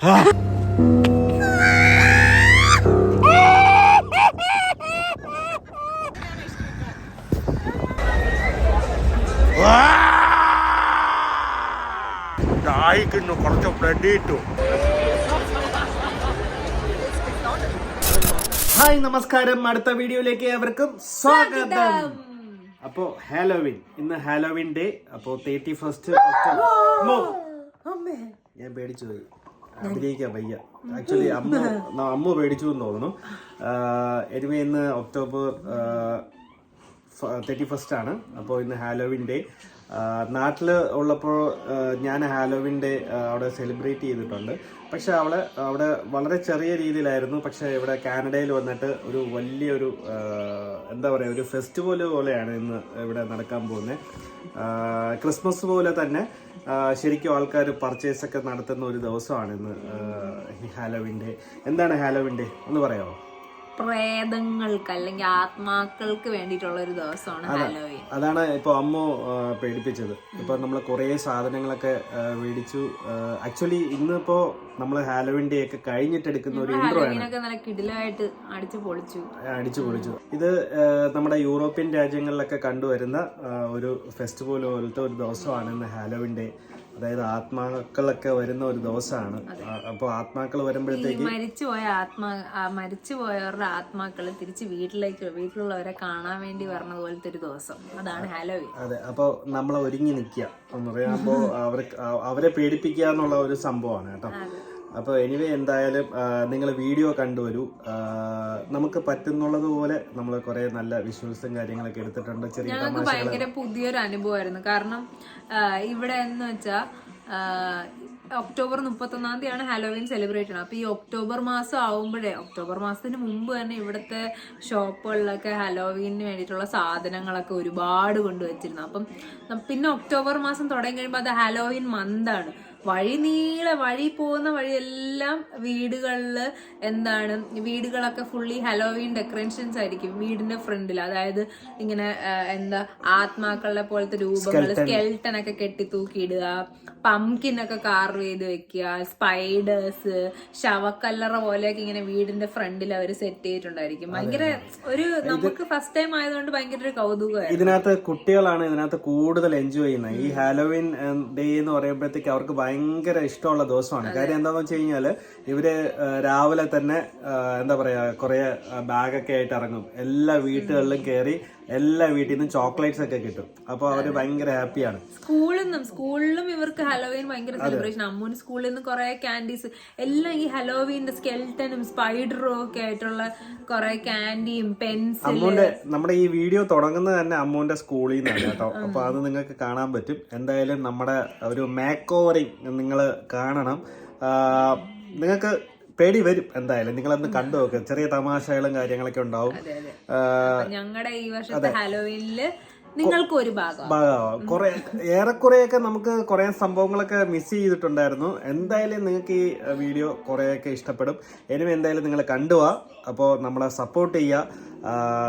ദാഹിക്കുന്നു, കുറച്ച് ബ്ലഡ് ഇട്ടു. ഹായ്, നമസ്കാരം. അടുത്ത വീഡിയോയിലേക്ക് ഏവർക്കും സ്വാഗതം. അപ്പോ ഹാലോവിൻ, ഇന്ന് ഹാലോവിൻ ഡേ. അപ്പോ 31 ഞാൻ പേടിച്ചു പോയി, അഭിനയിക്കാൻ വയ്യ. ആക്ച്വലി അമ്മ പേടിച്ചു എന്ന് തോന്നുന്നു. എനിവേ ഇന്ന് ഒക്ടോബർ 31 ആണ്. അപ്പോൾ ഇന്ന് ഹാലോവിൻ ഡേ. നാട്ടിൽ ഉള്ളപ്പോൾ ഞാൻ ഹാലോവിൻ ഡേ അവിടെ സെലിബ്രേറ്റ് ചെയ്തിട്ടുണ്ട്. പക്ഷെ അവിടെ വളരെ ചെറിയ രീതിയിലായിരുന്നു. പക്ഷെ ഇവിടെ കാനഡയിൽ വന്നിട്ട് ഒരു വലിയൊരു എന്താ പറയുക, ഒരു ഫെസ്റ്റിവൽ പോലെയാണ് ഇന്ന് ഇവിടെ നടക്കാൻ പോകുന്നത്. ക്രിസ്മസ് പോലെ തന്നെ ശരിക്കും ആൾക്കാർ പർച്ചേസ് ഒക്കെ നടത്തുന്ന ഒരു ദിവസമാണ് ഇന്ന് ഹാലോവിൻ ഡേ. എന്താണ് ഹാലോവിൻ ഡേ ഒന്ന് പറയാമോ? പ്രേതങ്ങൾക്ക് അല്ലെങ്കിൽ ആത്മാക്കൾക്ക് വേണ്ടിയിട്ടുള്ള ഒരു ദിവസമാണ് ഹാലോവീൻ. അതാണ് ഇപ്പൊ അമ്മ പേടിപ്പിച്ചത്. ഇപ്പൊ നമ്മള് കുറെ സാധനങ്ങളൊക്കെ മേടിച്ചു. ആക്ച്വലി ഇന്നിപ്പോ നമ്മള് ഹാലോവീൻ ഡേ ഒക്കെ കഴിഞ്ഞിട്ട് എടുക്കുന്ന ഒരു ഇൻട്രോ ആണ്. നല്ല കിടിലമായിട്ട് അടിച്ചു പൊളിച്ചു. ഇത് നമ്മുടെ യൂറോപ്യൻ രാജ്യങ്ങളിലൊക്കെ കണ്ടുവരുന്ന ഒരു ഫെസ്റ്റിവൽ പോലത്തെ ഒരു ദിവസമാണ് ഇന്ന് ഹാലോവീൻ ഡേ. അതായത് ആത്മാക്കളൊക്കെ വരുന്ന ഒരു ദിവസമാണ്. അപ്പൊ ആത്മാക്കൾ വരുമ്പോഴത്തേക്ക് മരിച്ചുപോയവരുടെ ആത്മാക്കള് തിരിച്ച് വീട്ടിലുള്ളവരെ കാണാൻ വേണ്ടി വരുന്ന പോലത്തെ ഒരു ദിവസം, അതാണ് ഹാലോവീൻ. അതെ, അപ്പൊ നമ്മളെ ഒരുങ്ങി നിൽക്കുക എന്ന് പറയുമ്പോ അവരെ പേടിപ്പിക്കുക എന്നുള്ള ഒരു സംഭവമാണ് കേട്ടോ. അപ്പോൾ എനിവേ എന്തായാലും നിങ്ങൾ വീഡിയോ കണ്ടുവരൂ. നമുക്ക് പറ്റുന്നുള്ളത് പോലെ നമ്മൾ കുറെ നല്ല വിഷ്വൽസും കാര്യങ്ങളൊക്കെ എടുത്തിട്ടുണ്ട്. ഞങ്ങൾക്ക് ഭയങ്കര പുതിയൊരു അനുഭവമായിരുന്നു. കാരണം ഇവിടെ എന്ന് വെച്ചാൽ ഒക്ടോബർ 31 ഹാലോവീൻ സെലിബ്രേറ്റ് ചെയ്യണം. അപ്പൊ ഈ ഒക്ടോബർ മാസം ആവുമ്പോഴേ, ഒക്ടോബർ മാസത്തിന് മുമ്പ് തന്നെ ഇവിടുത്തെ ഷോപ്പുകളിലൊക്കെ ഹാലോവീനിന് വേണ്ടിയിട്ടുള്ള സാധനങ്ങളൊക്കെ ഒരുപാട് കൊണ്ടുവച്ചിരുന്നു. അപ്പം പിന്നെ ഒക്ടോബർ മാസം തുടങ്ങി കഴിയുമ്പോൾ അത് ഹാലോവീൻ മന്താണ്. വഴി പോകുന്ന വഴിയെല്ലാം വീടുകളില് വീടുകളൊക്കെ ഫുള്ളി ഹാലോവീൻ ഡെക്കറേഷൻസ് ആയിരിക്കും വീടിന്റെ ഫ്രണ്ടിൽ. അതായത് ഇങ്ങനെ ആത്മാക്കളുടെ പോലത്തെ രൂപങ്ങൾ, സ്കെൽട്ടൻ ഒക്കെ കെട്ടി തൂക്കിയിടുക, പംകിൻ ഒക്കെ കാർവ് ചെയ്ത് വെക്കുക, സ്പൈഡേഴ്സ്, ശവക്കല്ലറ പോലെയൊക്കെ ഇങ്ങനെ വീടിന്റെ ഫ്രണ്ടിൽ അവർ സെറ്റ് ചെയ്തിട്ടുണ്ടായിരിക്കും. ഭയങ്കര ഒരു നമുക്ക് ഫസ്റ്റ് ടൈം ആയതുകൊണ്ട് ഭയങ്കര ഒരു കൗതുകമായിരുന്നു. ഇതിനകത്ത് കുട്ടികളാണ് ഇതിനകത്ത് കൂടുതൽ എൻജോയ് ചെയ്യുന്നത്. ഈ ഹാലോവീൻ ഡേ എന്ന് പറയുമ്പോഴത്തേക്ക് അവർക്ക് ഭയങ്കര ഇഷ്ടമുള്ള ദിവസമാണ്. കാര്യം എന്താണെന്ന് വെച്ച് കഴിഞ്ഞാല് ഇവര് രാവിലെ തന്നെ എന്താ പറയാ കുറെ ബാഗൊക്കെ ആയിട്ട് ഇറങ്ങും. എല്ലാ വീട്ടുകളിലും കയറി എല്ലാ വീട്ടിൽ നിന്നും ചോക്ലേറ്റ്സ് ഒക്കെ കിട്ടും. അപ്പൊ അവര് ഭയങ്കര ഹാപ്പിയാണ്. സ്കൂളിലും ഇവർക്ക് ഹാലോവീൻ ഭയങ്കര സെലിബ്രേഷൻ. അമ്മൂന് സ്കൂളിൽ നിന്ന് കുറെ കാൻഡീസ് എല്ലാം ഈ ഹാലോവീന്റെ സ്കെൽട്ടനും സ്പൈഡറും ഒക്കെ ആയിട്ടുള്ള കുറെ കാൻഡിയും പെൻസിലും. നമ്മുടെ ഈ വീഡിയോ തുടങ്ങുന്നത് തന്നെ അമ്മൂന്റെ സ്കൂളിൽ നിന്നാണ് കേട്ടോ. അപ്പൊ അത് നിങ്ങൾക്ക് കാണാൻ പറ്റും. എന്തായാലും നമ്മുടെ ഒരു മേക്ക് ഓവറിങ് നിങ്ങൾ കാണണം. നിങ്ങൾക്ക് പേടി വരും. എന്തായാലും നിങ്ങളന്ന് കണ്ടു നോക്ക്. ചെറിയ തമാശകളും കാര്യങ്ങളൊക്കെ ഉണ്ടാവും. ഞങ്ങളുടെ ഈ വർഷത്തെ ഹാലോവീനില് നിങ്ങൾക്ക് ഒരു ഭാഗമാവും. ഏറെക്കുറെയൊക്കെ നമുക്ക് കുറെ സംഭവങ്ങളൊക്കെ മിസ് ചെയ്തിട്ടുണ്ടായിരുന്നു. എന്തായാലും നിങ്ങൾക്ക് ഈ വീഡിയോ കുറെയൊക്കെ ഇഷ്ടപ്പെടും. ഇനിയും എന്തായാലും നിങ്ങൾ കണ്ടുപോവാ. അപ്പോൾ നമ്മളെ സപ്പോർട്ട് ചെയ്യുക.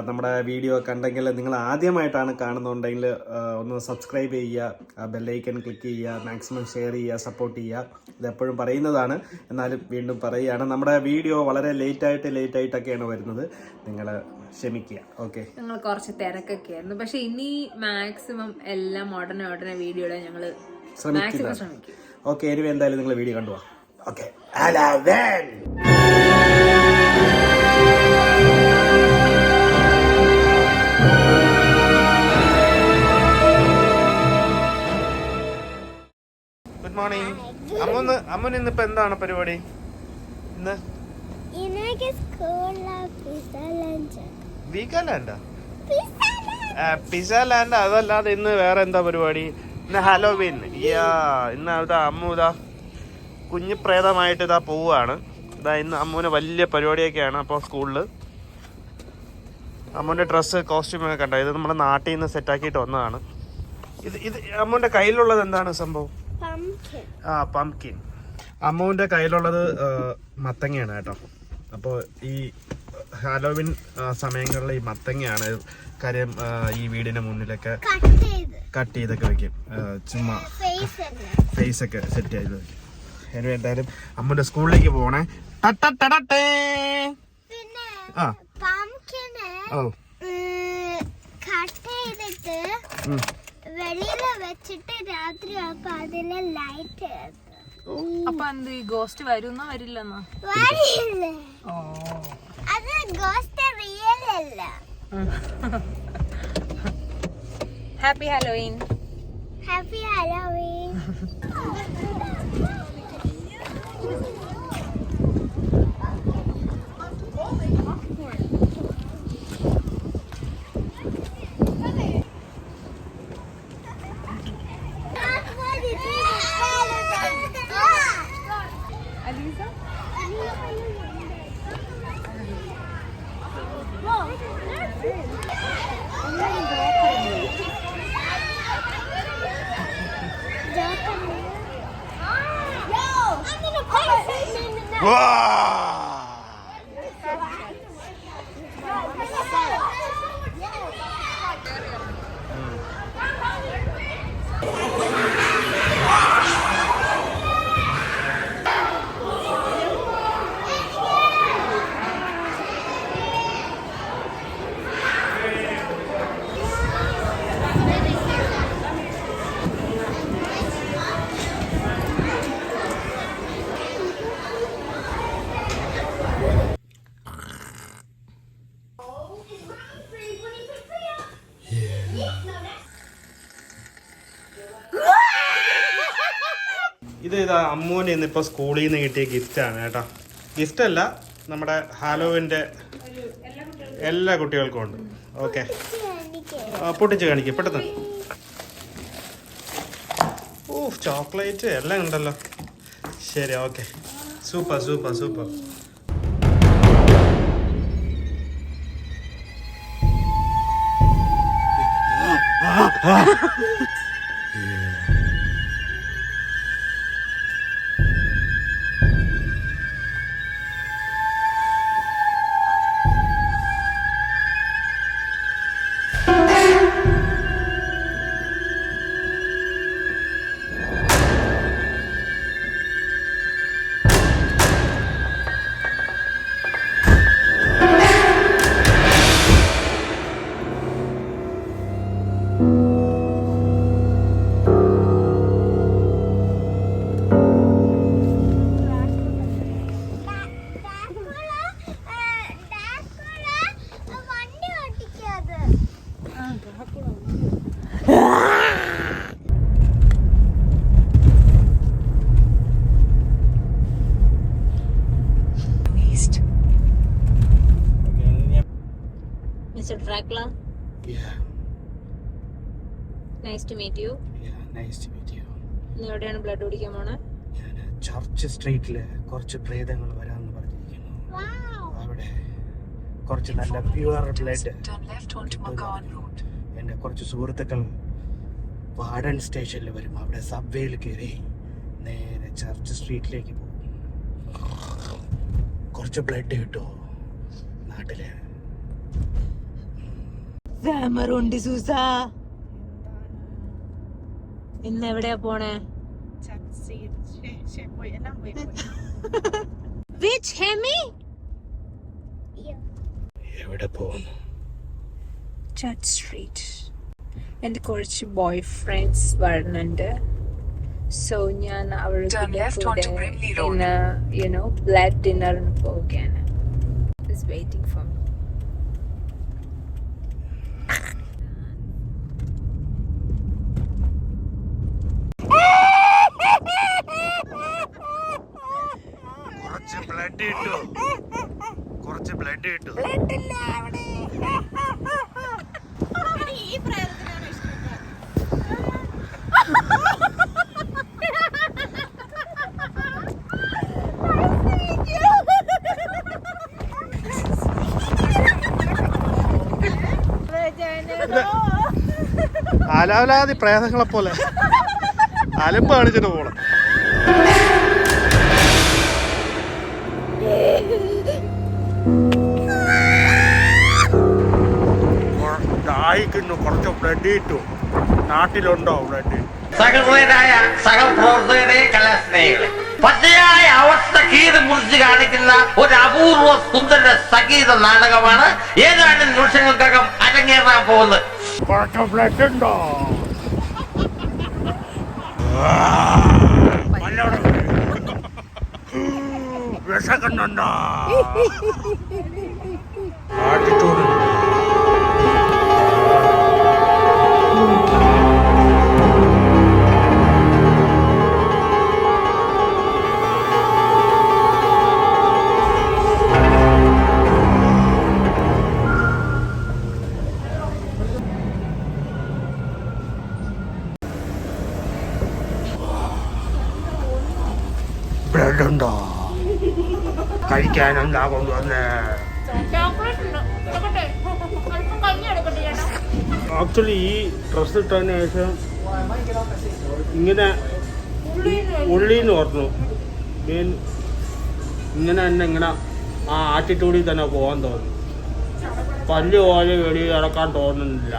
നമ്മുടെ വീഡിയോ കണ്ടെങ്കിൽ നിങ്ങൾ ആദ്യമായിട്ടാണ് കാണുന്നുണ്ടെങ്കിൽ ഒന്ന് സബ്സ്ക്രൈബ് ചെയ്യുക, ബെല്ലൈക്കൺ ക്ലിക്ക് ചെയ്യുക, മാക്സിമം ഷെയർ ചെയ്യുക, സപ്പോർട്ട് ചെയ്യുക. ഇതെപ്പോഴും പറയുന്നതാണ്, എന്നാലും വീണ്ടും പറയുകയാണ്. നമ്മുടെ വീഡിയോ വളരെ ലേറ്റായിട്ടൊക്കെയാണ് വരുന്നത്. നിങ്ങൾ ക്ഷമിക്കുക. ഓക്കെ, ഞങ്ങൾ കുറച്ച് തിരക്കൊക്കെ ആയിരുന്നു. പക്ഷെ ഇനി മാക്സിമം എല്ലാം ഉടനെ വീഡിയോ ഇടാൻ ഞങ്ങൾ ശ്രമിക്കും. ഓക്കെ, ഇനി എന്തായാലും നിങ്ങൾ വീഡിയോ കണ്ടുപോവാ. Okay, good morning. അമ്മന് ഇന്നിപ്പോ എന്താണ് പരിപാടി? ഇന്ന് പിസ ലാൻഡ്. അതല്ലാതെ ഇന്ന് വേറെ എന്താ പരിപാടി? ഇന്ന് ഹാലോവീൻ. ഇന്ന് അമ്മ കുഞ്ഞു പ്രേതമായിട്ട് പോവുകയാണ്. ഇന്ന് അമ്മൂന് വലിയ പരിപാടിയൊക്കെയാണ്. അപ്പോൾ സ്കൂളില് അമ്മൂന്റെ ഡ്രസ്സ് കോസ്റ്റ്യൂമൊക്കെ കണ്ടോ? ഇത് നമ്മുടെ നാട്ടിൽ നിന്ന് സെറ്റാക്കിയിട്ട് വന്നതാണ്. ഇത് അമ്മൂന്റെ കയ്യിലുള്ളത് എന്താണ് സംഭവം? പംകിൻ. അമ്മുവിന്റെ കയ്യിലുള്ളത് മത്തങ്ങയാണ് കേട്ടോ. അപ്പോൾ ഈ ഹാലോവിൻ സമയങ്ങളിൽ ഈ മത്തങ്ങയാണ്. കാര്യം ഈ വീടിന്റെ മുന്നിലൊക്കെ കട്ട് ചെയ്തൊക്കെ വെക്കും. ചുമ്മാ ഫേസ് ഒക്കെ സെറ്റ് ചെയ്ത് വെക്കും. ഇനി എന്തായാലും അമ്മൂന്റെ സ്കൂളിലേക്ക് പോണേ. ആ ഓ വെളിയില് വെച്ചിട്ട് രാത്രി ലൈറ്റ് അപ്പൊ എന്ത് ഗോസ്റ്റ് വരുന്നോ വരില്ലെന്നോ? അത് ഗോസ്റ്റ് റിയൽ അല്ല. Happy Halloween. Happy Halloween. ഇതാ അമ്മൂന് ഇന്നിപ്പോൾ സ്കൂളിൽ നിന്ന് കിട്ടിയ ഗിഫ്റ്റാണ് കേട്ടോ. ഗിഫ്റ്റ് അല്ല, നമ്മുടെ ഹാലോവിൻ്റെ എല്ലാ കുട്ടികൾക്കും ഉണ്ട്. ഓക്കെ, പൊട്ടിച്ച് കാണിക്കും പെട്ടെന്ന്. ഓ ചോക്ലേറ്റ് എല്ലാം ഉണ്ടല്ലോ. ശരി, okay, super super super. Mr. Dracula. Yeah. Nice to meet you. Yeah, nice to meet you. എവിടെയാണ് ബ്ലഡ് കുടിക്കാൻ പോണേ? ചർച്ച് സ്ട്രീറ്റില് കുറച്ച് പ്രേതങ്ങൾ വരാമെന്ന് പറഞ്ഞിരിക്കുന്നു. അവിടെ കുറച്ച് നല്ല പ്യുവർ ബ്ലഡ്. എൻ്റെ കുറച്ച് സുഹൃത്തുക്കൾ വാർഡൻ സ്റ്റേഷനിൽ വരും. അവിടെ സബ്വേയിൽ കയറി നേരെ ചർച്ച് സ്ട്രീറ്റിലേക്ക് പോകും. കുറച്ച് ബ്ലഡ് കിട്ടുമോ നാട്ടില്? ഇന്ന് എവിടെയാ പോണേ? എവിടെ പോകുന്നു? Church street. എൻ്റെ കുറച്ച് ബോയ് ഫ്രണ്ട്സ് വരുന്നുണ്ട്. സോ ഞാൻ അവർക്ക് ബ്ലഡ് ഡിന്നറിന് പോവുകയാണ്. Waiting for me. കുറച്ച് ബ്ലഡ് കിട്ടും. അലാവലാതി പ്രേതങ്ങളെ പോലെ അലമ്പ് കാണിച്ചിട്ട് പോണം. ദാഹിക്കുന്നു, കുറച്ച് ബ്ലഡ് കിട്ടും. നാട്ടിലുണ്ടോ ബ്ലഡ്? സകലരായ സകൽ പ്രവർത്തകരെ കലാസ്നേഹികളെ പച്ചയായ അവസ്ഥ കീറി മുറിച്ച് കാണിക്കുന്ന ഒരു അപൂർവ സുന്ദര സംഗീത നാടകമാണ് ഏതാനും നിമിഷങ്ങൾക്കകം അരങ്ങേറാൻ പോകുന്നത്. വിശക്കുന്നുണ്ടോ? ബ്രെഡ് ഉണ്ടോ? കഴിക്കാൻ എന്താ കൊണ്ടുവന്നേ? ആക്ച്വലി ഈ ഡ്രസ് ഇട്ടതിന് ശേഷം ഇങ്ങനെ ഉള്ളിന്ന് പറഞ്ഞു ഇങ്ങനെ തന്നെ ഇങ്ങനെ ആ ആറ്റിറ്റ്യൂഡിൽ തന്നെ പോകാൻ തോന്നി. പല്ല് പോലെ വെളിയിൽ ഇറക്കാൻ തോന്നുന്നില്ല.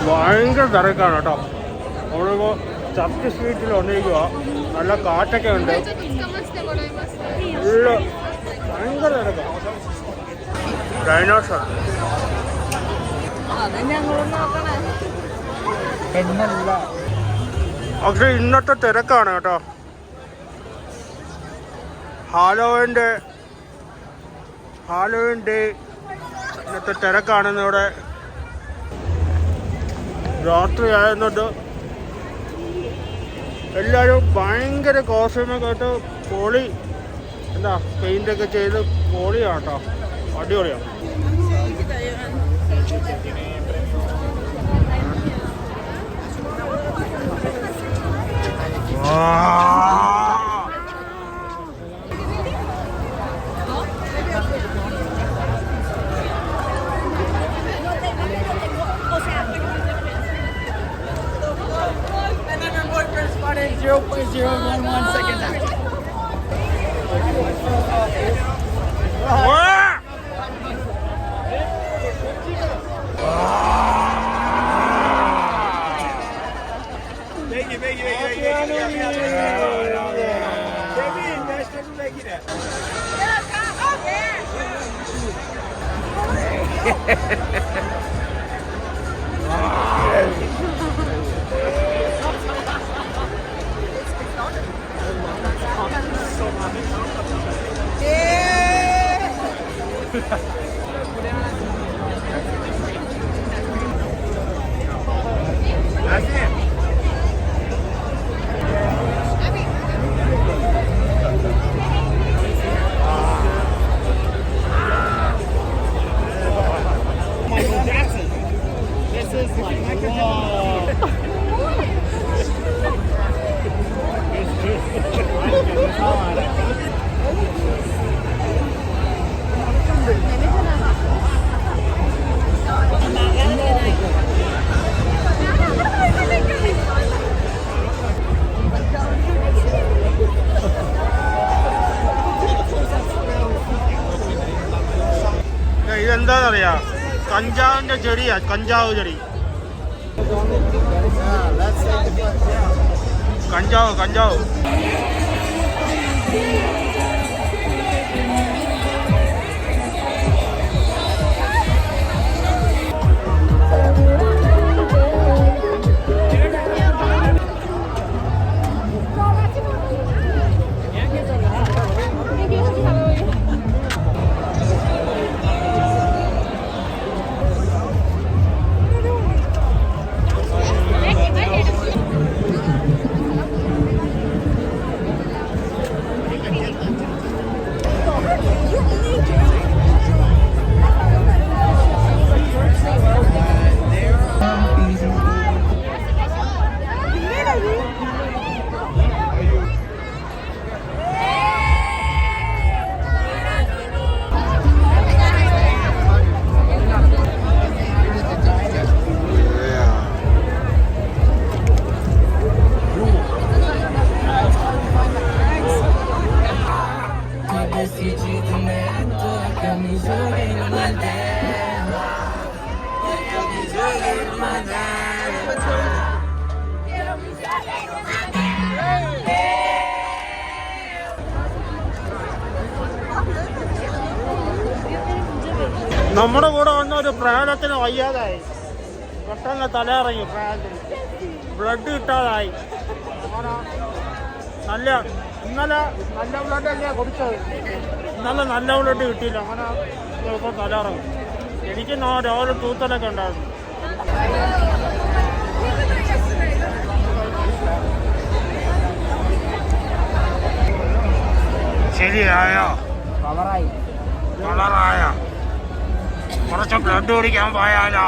ഭയങ്കര തിരക്കാണ് കേട്ടോ. നമ്മളിപ്പോൾ ചർച്ച് സ്ട്രീറ്റിൽ വന്നിരിക്കുക. നല്ല കാറ്റൊക്കെ ഉണ്ട്. ഫുള്ള് ഭയങ്കര തിരക്കാണ്. ഡൈനോസർ എന്നല്ല, പക്ഷെ ഇന്നത്തെ തിരക്കാണ് കേട്ടോ. ഹാലോവിൻ ഡേ ഇന്നത്തെ തിരക്കാണെന്ന്. ഇവിടെ രാത്രി ആയിരുന്നിട്ട് എല്ലാവരും ഭയങ്കര കോസ്റ്റ്യൂമൊക്കെ ഇട്ട് പൊളി, എന്താ പെയിൻ്റൊക്കെ ചെയ്ത് പൊളിയാണ് കേട്ടോ. അടിപൊളിയാണ്. ഇതെന്താന്നറിയാ, കഞ്ചാവിന്റെ ചെടിയാ, കഞ്ചാവ് ചെടി. കഞ്ചാവ് നമ്മുടെ കൂടെ വന്ന ഒരു പ്രേതത്തിന് വയ്യാതായി, പെട്ടെന്ന് തലയിറങ്ങി പ്രേതത്തിന്, ബ്ലഡ് കിട്ടാതായി. അങ്ങനെ ഇന്നലെ നല്ല ബ്ലഡ് അല്ലേ കുടിച്ചത്, ഇന്നലെ നല്ല ബ്ലഡ് കിട്ടിയില്ല, അങ്ങനെ ചിലപ്പോൾ തലയിറങ്ങും. എനിക്ക് രാവിലെ തൂത്തലൊക്കെ ഉണ്ടായിരുന്നു. ശരിയായോ? കളറായ കുറച്ച് ബ്ലഡ് കുടിക്കാൻ പോയാലോ?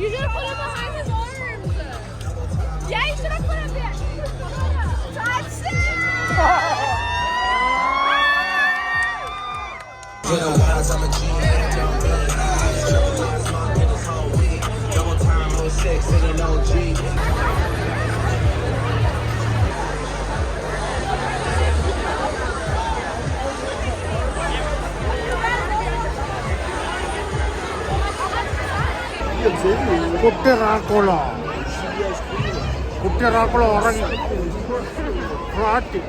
You should have put him behind his arms. Yeah, you should have put him there. കുട്ടിറാക്കുളം ഉറങ്ങി ഫ്ലാറ്റ്.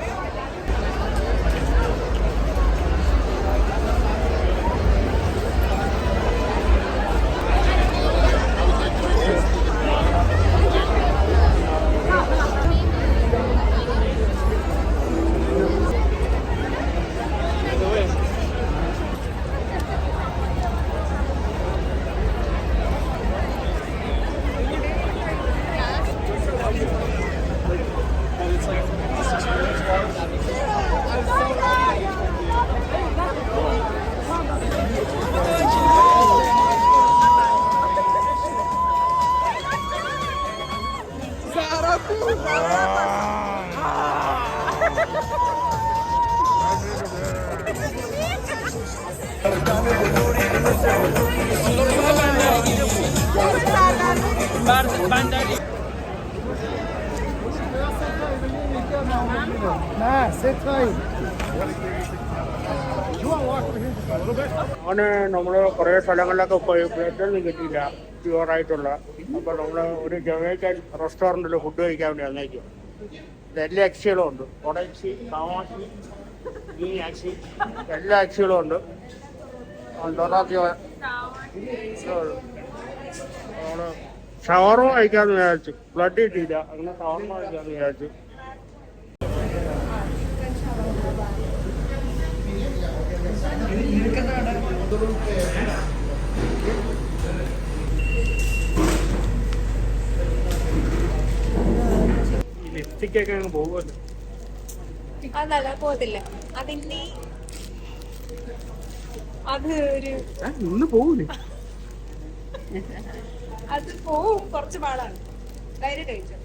അവന് നമ്മള് കുറേ സ്ഥലങ്ങളിലൊക്കെ പോയി ബ്ലഡൊന്നും കിട്ടിയില്ല പ്യുവറായിട്ടുള്ള. അപ്പോൾ നമ്മൾ ഒരു ജമൈക്കൻ റെസ്റ്റോറൻറ്റിൽ ഫുഡ് കഴിക്കാൻ വേണ്ടി വന്നേക്കും. എല്ലാ അക്ഷികളും ഉണ്ട്, കൊടച്ചി, കാമാക്ഷി, ഈ അക്ഷി, എല്ലാ അക്ഷികളും ഉണ്ട്. നമ്മള് ഷവർമ കഴിക്കാമെന്ന് വിചാരിച്ചു, ബ്ലഡ് കിട്ടിയില്ല, അങ്ങനെ ഷവർമ കഴിക്കാമെന്ന് വിചാരിച്ചു. ഈ ലിപ്സ്റ്റിക്കൊക്കെ അങ്ങ് പോകുമല്ലോ. അതല്ല പോകത്തില്ല, അതിന്റെ അത് ഒരു ഇന്ന് പോകൂലേ? അത് പോവും, കുറച്ച് പാടാണ്. ധൈര്യം കഴിച്ചു.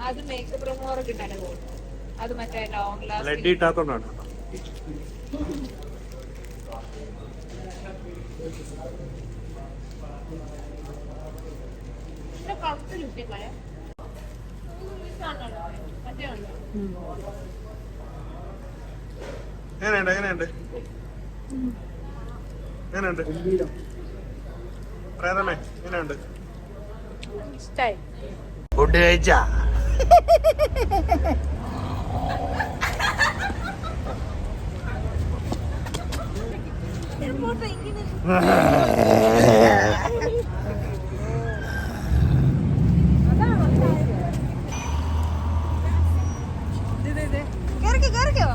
അത് മേക്കപ്പ് റിമൂവർ കിട്ടാൻ പോകും. അത് മറ്റേ ലോങ് ബ്ലഡ് ലാസ്റ്റ് കിട്ടാത്തോണ്ടാണ്. കറുത്ത് ചുറ്റിക്കളെ മറ്റേ ഉണ്ട്. എങ്ങനെയുണ്ട് പ്രേതമേ, എങ്ങനെയുണ്ട്? ഇഷ്ടായി. ഫുഡ് കഴിച്ചാ? പോട്ടെ ഇങ്ങനെ കേറിക്കോ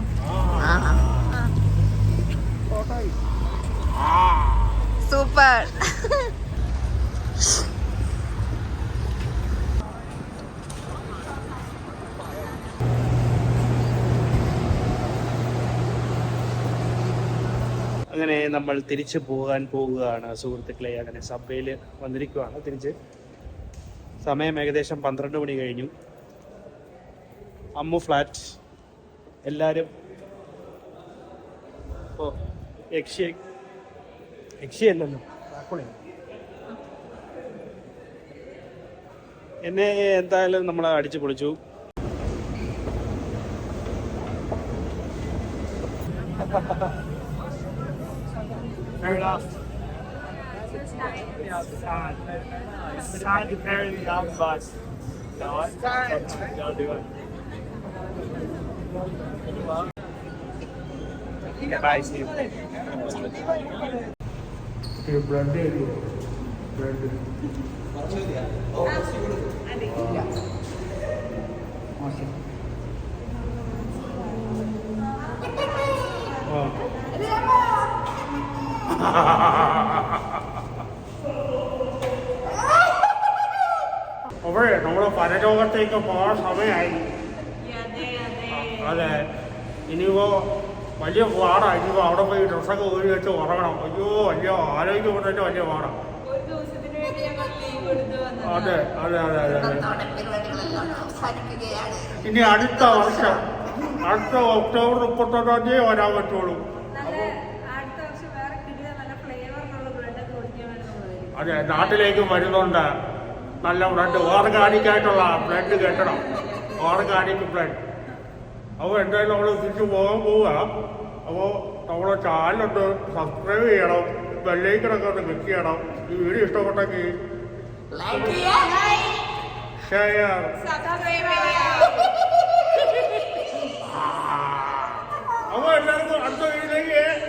സൂപ്പർ. അങ്ങനെ നമ്മൾ തിരിച്ചു പോകാൻ പോകുകയാണ് സുഹൃത്തുക്കളെ. അങ്ങനെ സബ്വേയിൽ വന്നിരിക്കുകയാണ് തിരിച്ച്. സമയം ഏകദേശം 12 മണി കഴിഞ്ഞു. അമ്മു ഫ്ലാറ്റ് എല്ലാവരും ഓ യക്ഷിയല്ലല്ലോ എന്നെ എന്തായാലും നമ്മൾ അടിച്ചു പൊളിച്ചു. Fair enough. It's time to carry the omnibus. No, it's time. Don't do it. Bye, Steve. Steve, blended. Blended. അവിടെ നമ്മള് പരലോകത്തേക്ക് പോകാൻ സമയമായി. അതെ, ഇനിയിപ്പോ വലിയ പാടാ. ഇനിയിപ്പോ അവിടെ പോയി ഡ്രസ്സൊക്കെ ഊരി വെച്ച് ഉറങ്ങണം. അയ്യോ വലിയ ആലോചിക്കുമ്പോൾ തന്നെ വലിയ പാടാ. അതെ അതെ അതെ അതെ അതെ. ഇനി അടുത്ത വർഷം ഒക്ടോബർ 31 തീയതി വരാൻ പറ്റുള്ളൂ. അതെ, നാട്ടിലേക്ക് വരുന്നുണ്ട് നല്ല ബ്ലഡ്, ഓർഗാനിക്കായിട്ടുള്ള ബ്ലഡ് കെട്ടണം, ഓർഗാനിക് ബ്ലഡ്. അപ്പോൾ എന്തായാലും നമ്മൾ തിരിച്ചു പോകാൻ പോവുക. അപ്പോൾ നമ്മളെ ചാനലൊന്ന് സബ്സ്ക്രൈബ് ചെയ്യണം, ബെല്ലൈക്കണൊക്കെ ഒന്ന് ക്ലിക്ക് ചെയ്യണം. ഈ വീഡിയോ ഇഷ്ടപ്പെട്ടെങ്കിൽ ഷെയർ. അപ്പോൾ എല്ലാവർക്കും അടുത്ത വീഡിയോയിലേക്ക്